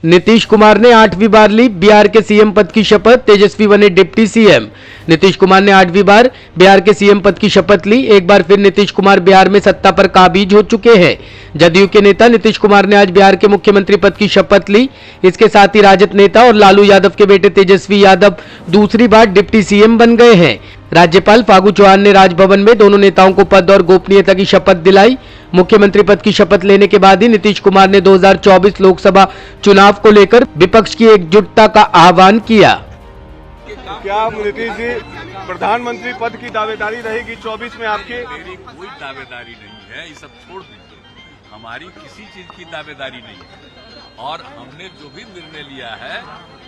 नीतीश कुमार ने 8वीं बार ली बिहार के सीएम पद की शपथ, तेजस्वी बने डिप्टी सीएम। नीतीश कुमार ने 8वीं बार बिहार के सीएम पद की शपथ ली। एक बार फिर नीतीश कुमार बिहार में सत्ता पर काबिज हो चुके हैं। जदयू के नेता नीतीश कुमार ने आज बिहार के मुख्यमंत्री पद की शपथ ली। इसके साथ ही राजद नेता और लालू यादव के बेटे तेजस्वी यादव दूसरी बार डिप्टी सीएम बन गए हैं। राज्यपाल फागू चौहान ने राजभवन में दोनों नेताओं को पद और गोपनीयता की शपथ दिलाई। मुख्यमंत्री पद की शपथ लेने के बाद ही नीतीश कुमार ने 2024 लोकसभा चुनाव को लेकर विपक्ष की एकजुटता का आह्वान किया। क्या नीतीश जी प्रधानमंत्री पद की दावेदारी रहेगी 24 में आपकी? मेरी कोई दावेदारी नहीं है, ये सब छोड़ दीजिए। हमारी किसी चीज की दावेदारी नहीं है और हमने जो भी निर्णय लिया है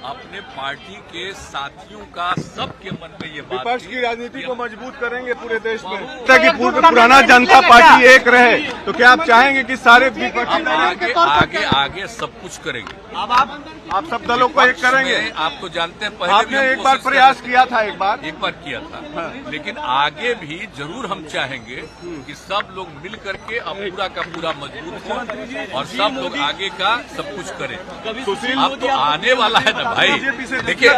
अपने पार्टी के साथियों का सबके मन में ये बात, विपक्ष की राजनीति को मजबूत करेंगे पूरे देश में ताकि पुराना जनता पार्टी एक रहे। तो क्या आप चाहेंगे कि सारे विपक्षी आगे सब कुछ करेंगे? अब आप सब दलों को एक करेंगे? आप तो जानते हैं पहले आपने एक बार प्रयास किया था, एक बार किया था लेकिन आगे भी जरूर हम चाहेंगे कि सब लोग मिल करके अब पूरा का पूरा मजबूत हो और सब लोग आगे का सब कुछ करें। अब तो आने वाला है ना भाई, देखिए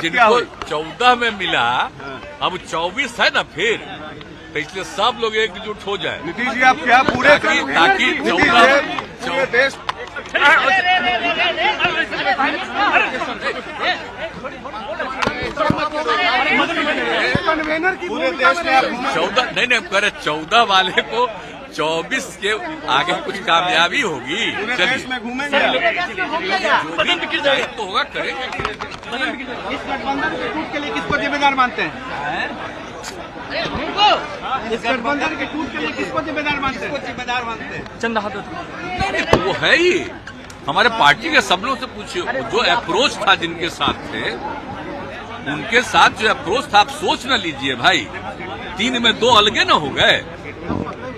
जिनको 14 में मिला अब 24 है ना फिर, तो इसलिए सब लोग एकजुट हो जाए। नीतीश जी आप क्या पूरे ताकि 14 देश पूरे देश में 14 नहीं करे 14 वाले को 24 के आगे कुछ कामयाबी होगी। देश में घूमेंगे तो होगा करेंगे। इस गठबंधन के टूट के लिए किसको जिम्मेदार मानते हैं? इस गठबंधन के टूट के लिए किसको जिम्मेदार मानते हैं? चंदा तो वो है ही हमारे पार्टी के सब लोगों से पूछिए, जो अप्रोच था जिनके साथ थे उनके साथ जो अप्रोच था, आप सोच न लीजिए भाई 3 में 2 अलगे न हो गए।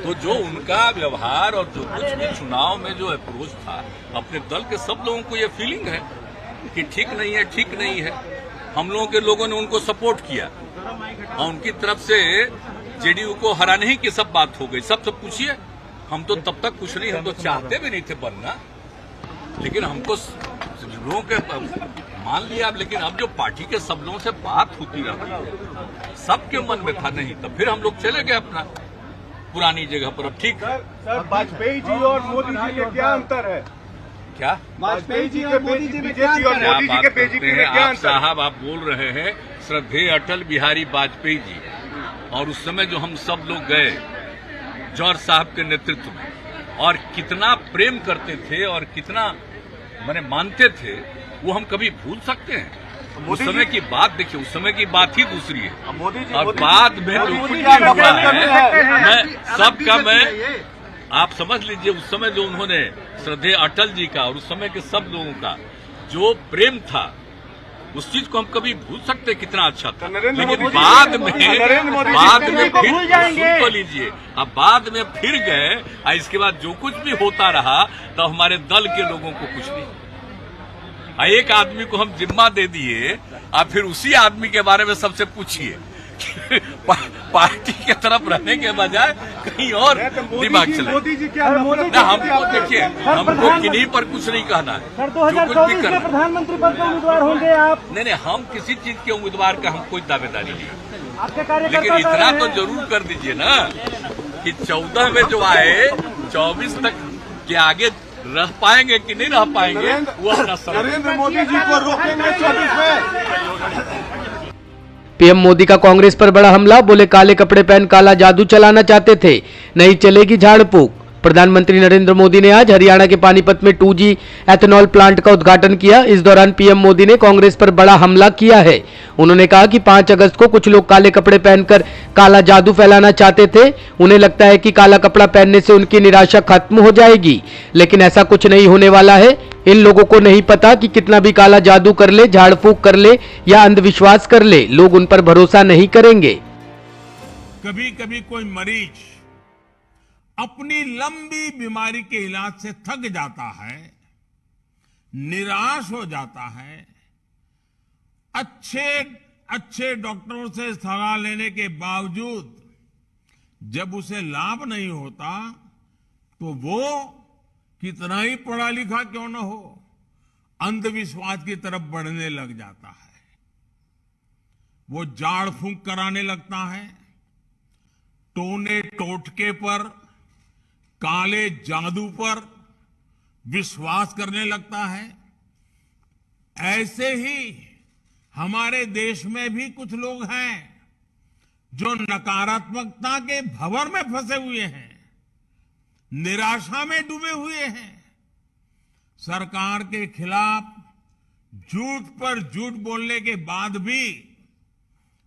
तो जो उनका व्यवहार और जो कुछ भी चुनाव में जो अप्रोच था, अपने दल के सब लोगों को ये फीलिंग है कि ठीक नहीं है। हम लोगों के लोगों ने उनको सपोर्ट किया और उनकी तरफ से जेडीयू को हराने ही की सब बात हो गई। सब पूछिए, हम तो तब तक कुछ नहीं, हम तो चाहते भी नहीं थे बनना, लेकिन हमको लोगों के मान लिया। लेकिन अब जो पार्टी के सब लोगों से बात होती रही सबके मन में था नहीं, तो फिर हम लोग चले गए अपना पुरानी जगह पर। अब ठीक है सर, वाजपेयी जी और मोदी जी में क्या अंतर है? क्या वाजपेयी जी और मोदी जी में क्या अंतर है? मोदी जी के बीजेपी में क्या अंतर? साहब आप बोल रहे हैं श्रद्धेय अटल बिहारी वाजपेयी जी, और उस समय जो हम सब लोग गए जौहर साहब के नेतृत्व में और कितना प्रेम करते थे और कितना मानते थे, वो हम कभी भूल सकते हैं? उस समय की बात देखिए, उस समय की बात ही दूसरी है और बाद में जो कुछ हुआ है मैं आप समझ लीजिए। उस समय जो उन्होंने श्रद्धेय अटल जी का और उस समय के सब लोगों का जो प्रेम था, उस चीज को हम कभी भूल सकते कितना अच्छा था। लेकिन बाद में फिर सुन तो लीजिए, अब बाद में फिर गए और इसके बाद जो कुछ भी होता रहा तो हमारे दल के लोगों को कुछ नहीं। एक आदमी को हम जिम्मा दे दिए और फिर उसी आदमी के बारे में सबसे पूछिए पार्टी के तरफ रहने के बजाय कहीं और दिमाग चले। मोदी जी क्या हमको देखिए, हमको किन्हीं पर कुछ नहीं कहना है। जो कुछ भी करना, प्रधानमंत्री पद के उम्मीदवार होंगे आप? नहीं, हम किसी चीज के उम्मीदवार का हम कोई दावेदारी नहीं, लेकिन इतना तो जरूर कर दीजिए ना कि 14 में जो आए 24 तक के आगे रह पाएंगे कि नहीं रह पाएंगे, वो नरेंद्र मोदी जी को रोकेंगे 24 में। पीएम मोदी का कांग्रेस पर बड़ा हमला, बोले काले कपड़े पहन काला जादू चलाना चाहते थे, नहीं चलेगी झाड़ फूक। प्रधानमंत्री नरेंद्र मोदी ने आज हरियाणा के पानीपत में 2G एथेनॉल प्लांट का उद्घाटन किया। इस दौरान पीएम मोदी ने कांग्रेस पर बड़ा हमला किया है। उन्होंने कहा कि 5 अगस्त को कुछ लोग काले कपड़े पहनकर काला जादू फैलाना चाहते थे। उन्हें लगता है कि काला कपड़ा पहनने से उनकी निराशा खत्म हो जाएगी, लेकिन ऐसा कुछ नहीं होने वाला है। इन लोगों को नहीं पता कि कितना भी काला जादू कर ले, झाड़ फूक कर ले या अंधविश्वास कर ले, लोग उन पर भरोसा नहीं करेंगे। कभी कभी कोई मरीज अपनी लंबी बीमारी के इलाज से थक जाता है, निराश हो जाता है। अच्छे डॉक्टरों से सलाह लेने के बावजूद जब उसे लाभ नहीं होता तो वो कितना ही पढ़ा लिखा क्यों न हो, अंधविश्वास की तरफ बढ़ने लग जाता है। वो जाड़ फूंक कराने लगता है, टोने टोटके पर, काले जादू पर विश्वास करने लगता है। ऐसे ही हमारे देश में भी कुछ लोग हैं जो नकारात्मकता के भंवर में फंसे हुए हैं, निराशा में डूबे हुए हैं। सरकार के खिलाफ झूठ पर झूठ बोलने के बाद भी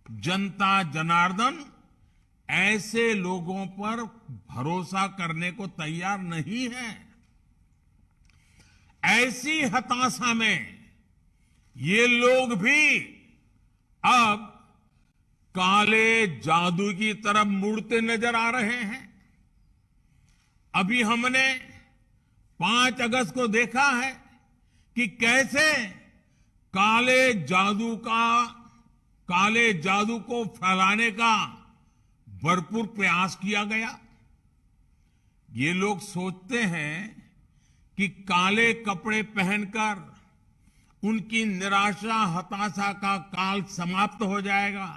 जनता जनार्दन ऐसे लोगों पर भरोसा करने को तैयार नहीं है। ऐसी हताशा में ये लोग भी अब काले जादू की तरफ मुड़ते नजर आ रहे हैं। अभी हमने 5 अगस्त को देखा है कि कैसे काले जादू को फैलाने का भरपूर प्रयास किया गया। ये लोग सोचते हैं कि काले कपड़े पहनकर उनकी निराशा हताशा का काल समाप्त हो जाएगा,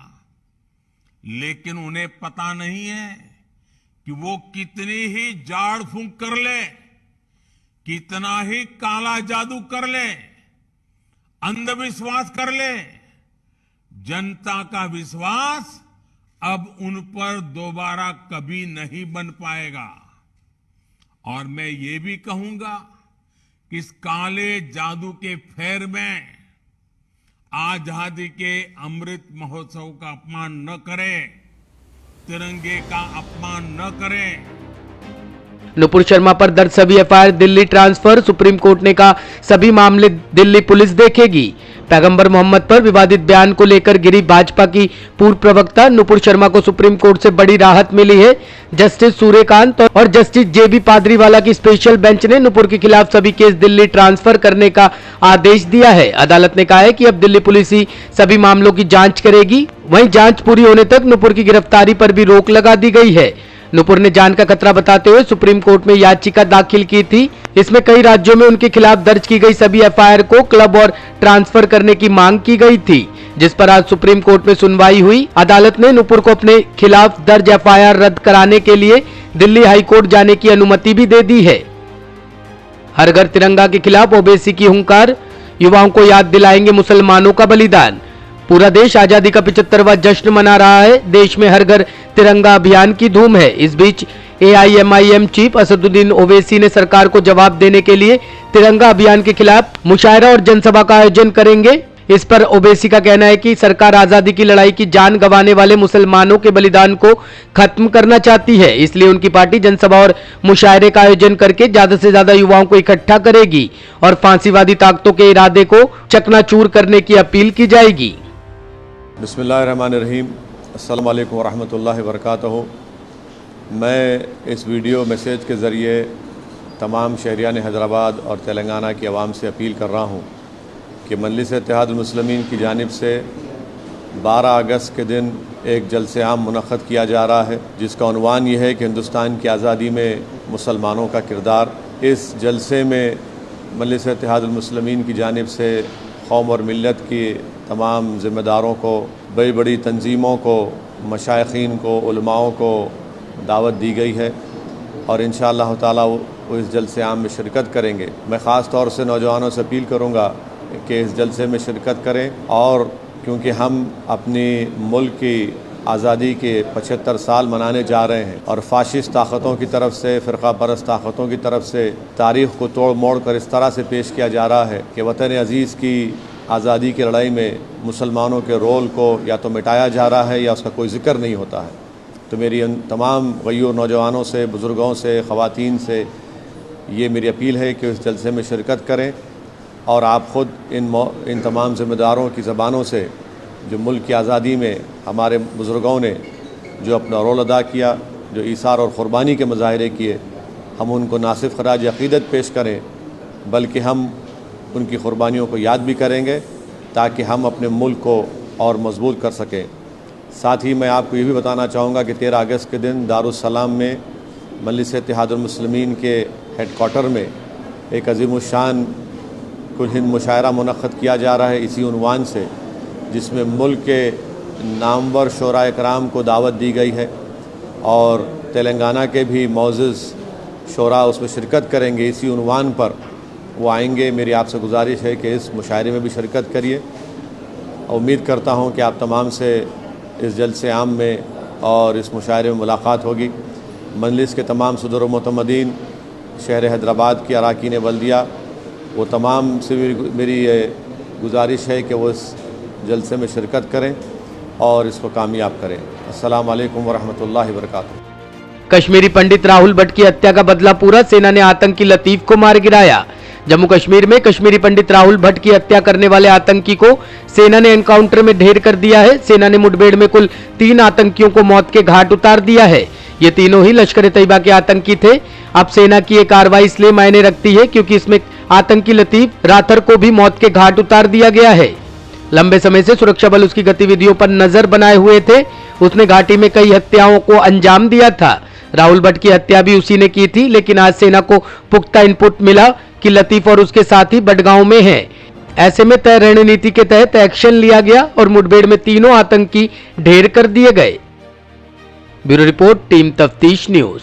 लेकिन उन्हें पता नहीं है कि वो कितनी ही जाड़ फूंक कर ले, कितना ही काला जादू कर ले, अंधविश्वास कर ले, जनता का विश्वास अब उन पर दोबारा कभी नहीं बन पाएगा। और मैं ये भी कहूंगा कि इस काले जादू के फेर में आजादी के अमृत महोत्सव का अपमान न करें, तिरंगे का अपमान न करें। नुपुर शर्मा पर दर्ज सभी FIR Delhi transfer, supreme court ने कहा सभी मामले दिल्ली पुलिस देखेगी। पैगंबर मोहम्मद पर विवादित बयान को लेकर गिरी भाजपा की पूर्व प्रवक्ता नुपुर शर्मा को सुप्रीम कोर्ट से बड़ी राहत मिली है। जस्टिस सूर्यकांत और जस्टिस जेबी पादरीवाला की स्पेशल बेंच ने नुपुर के खिलाफ सभी केस दिल्ली ट्रांसफर करने का आदेश दिया है। अदालत ने कहा है कि अब दिल्ली पुलिस ही सभी मामलों की जांच करेगी। वहीं जांच पूरी होने तक नुपुर की गिरफ्तारी पर भी रोक लगा दी गई है। नुपुर ने जान का खतरा बताते हुए सुप्रीम कोर्ट में याचिका दाखिल की थी। इसमें कई राज्यों में उनके खिलाफ दर्ज की गई सभी एफआईआर को क्लब और ट्रांसफर करने की मांग की गई थी, जिस पर आज सुप्रीम कोर्ट में सुनवाई हुई। अदालत ने नुपुर को अपने खिलाफ दर्ज एफआईआर रद्द कराने के लिए दिल्ली हाई कोर्ट जाने की अनुमति भी दे दी है। हर घर तिरंगा के खिलाफ ओवैसी की हुंकार, युवाओं को याद दिलाएंगे मुसलमानों का बलिदान। पूरा देश आजादी का 75वां जश्न मना रहा है। देश में हर घर तिरंगा अभियान की धूम है। इस बीच एआईएमआईएम चीफ असदुद्दीन ओवैसी ने सरकार को जवाब देने के लिए तिरंगा अभियान के खिलाफ मुशायरा और जनसभा का आयोजन करेंगे। इस पर ओवैसी का कहना है कि सरकार आजादी की लड़ाई की जान गंवाने वाले मुसलमानों के बलिदान को खत्म करना चाहती है, इसलिए उनकी पार्टी जनसभा और मुशायरे का आयोजन करके ज्यादा से ज्यादा युवाओं को इकट्ठा करेगी और फांसीवादी ताकतों के इरादे को चकनाचूर करने की अपील की जाएगी। बिस्मिल्लाहिर्रहमानिर्रहीम, अस्सलामु अलैकुम वरहमतुल्लाहि वबरकातुहू। मैं इस वीडियो मैसेज के ज़रिए तमाम शहरियान हैदराबाद और तेलंगाना की आवाम से अपील कर रहा हूँ कि मजलिस इत्तेहादुल मुस्लिमीन की जानिब से 12 अगस्त के दिन एक जलसे आम मुनक़्क़द किया जा रहा है, जिसका उन्वान ये है कि हिंदुस्तान की आज़ादी में मुसलमानों का किरदार। इस जलसे में मजलिस इत्तेहादुल मुस्लिमीन की जानिब से कौम और मिल्लत की तमाम ज़िम्मेदारों को, बड़ी बड़ी तंजीमों को, मशाइखीन को, उलमाओं को दावत दी गई है और इंशाअल्लाह ताला वो इस जलसे आम में शिरकत करेंगे। मैं ख़ास तौर से नौजवानों से अपील करूँगा कि इस जलसे में शिरकत करें, और क्योंकि हम अपनी मुल्क की आज़ादी के 75 साल मनाने जा रहे हैं और फाशिस्ट ताकतों की तरफ से, फ़िरक़ा परस्त ताकतों की तरफ से तारीख़ को तोड़ मोड़ कर इस तरह से पेश किया जा रहा है कि वतन अज़ीज़ की आज़ादी की लड़ाई में मुसलमानों के रोल को या तो मिटाया जा रहा है या उसका कोई ज़िक्र नहीं होता है। तो मेरी उन तमाम गय्यूर नौजवानों से, बुज़ुर्गों से, ख़वातीन से ये मेरी अपील है कि इस जलसे में शिरकत करें और आप ख़ुद इन तमाम ज़िम्मेदारों की ज़बानों से जो मुल्क की आज़ादी में हमारे बुज़ुर्गों ने जो अपना रोल अदा किया, जो ईसार और क़ुरबानी के मुज़ाहरे किए, हम उनको ना सिर्फ़ ख़राज अक़ीदत पेश करें बल्कि हम उनकी क़ुरबानियों को याद भी करेंगे ताकि हम अपने मुल्क को और मजबूत कर सकें। साथ ही मैं आपको ये भी बताना चाहूँगा कि 13 अगस्त के दिन दारुस्सलाम में मजलिस इत्तेहादुल मुस्लिमीन के हेडक्वार्टर में एक अज़ीमुश्शान कुल हिंद मुशायरा मुनक़्क़द किया जा रहा है इसी उन्वान से, जिसमें मुल्क के नामवर शोरा इकराम को दावत दी गई है और तेलंगाना के भी मौजूज़ शोरा उसमें शिरकत करेंगे। इसी उन्वान पर वो आएंगे। मेरी आपसे गुजारिश है कि इस मुशायरे में भी शिरकत करिए। उम्मीद करता हूँ कि आप तमाम से इस जलसे आम में और इस मुशायरे में मुलाकात होगी। मजलिस के तमाम सदर व मुतमदीन, शहर हैदराबाद की अरकान बल्दिया, वो तमाम से मेरी ये गुजारिश है कि वो इस जलसे में शिरकत करें और इसको कामयाब करें। अस्सलाम वालेकुम वरहमतुल्लाहि वबरकातुहू। कश्मीरी पंडित राहुल भट्ट की हत्या का बदला पूरा, सेना ने आतंकी लतीफ को मार गिराया। जम्मू कश्मीर में कश्मीरी पंडित राहुल भट्ट की हत्या करने वाले आतंकी को सेना ने एनकाउंटर में ढेर कर दिया है। सेना ने मुठभेड़ में कुल 3 आतंकियों को मौत के घाट उतार दिया है। ये तीनों ही लश्कर तैयबा के आतंकी थे। अब सेना की ये कार्रवाई इसलिए मायने रखती है क्योंकि इसमें आतंकी लतीफ राथर को भी मौत के घाट उतार दिया गया है। लंबे समय से सुरक्षा बल उसकी गतिविधियों पर नजर बनाए हुए थे। उसने घाटी में कई हत्याओं को अंजाम दिया था। राहुल भट्ट की हत्या भी उसी ने की थी, लेकिन आज सेना को पुख्ता इनपुट मिला कि लतीफ और उसके साथी बडगांव में हैं। ऐसे में तय रणनीति के तहत एक्शन लिया गया और मुठभेड़ में तीनों आतंकी ढेर कर दिए गए। ब्यूरो रिपोर्ट, टीम तफ्तीश न्यूज।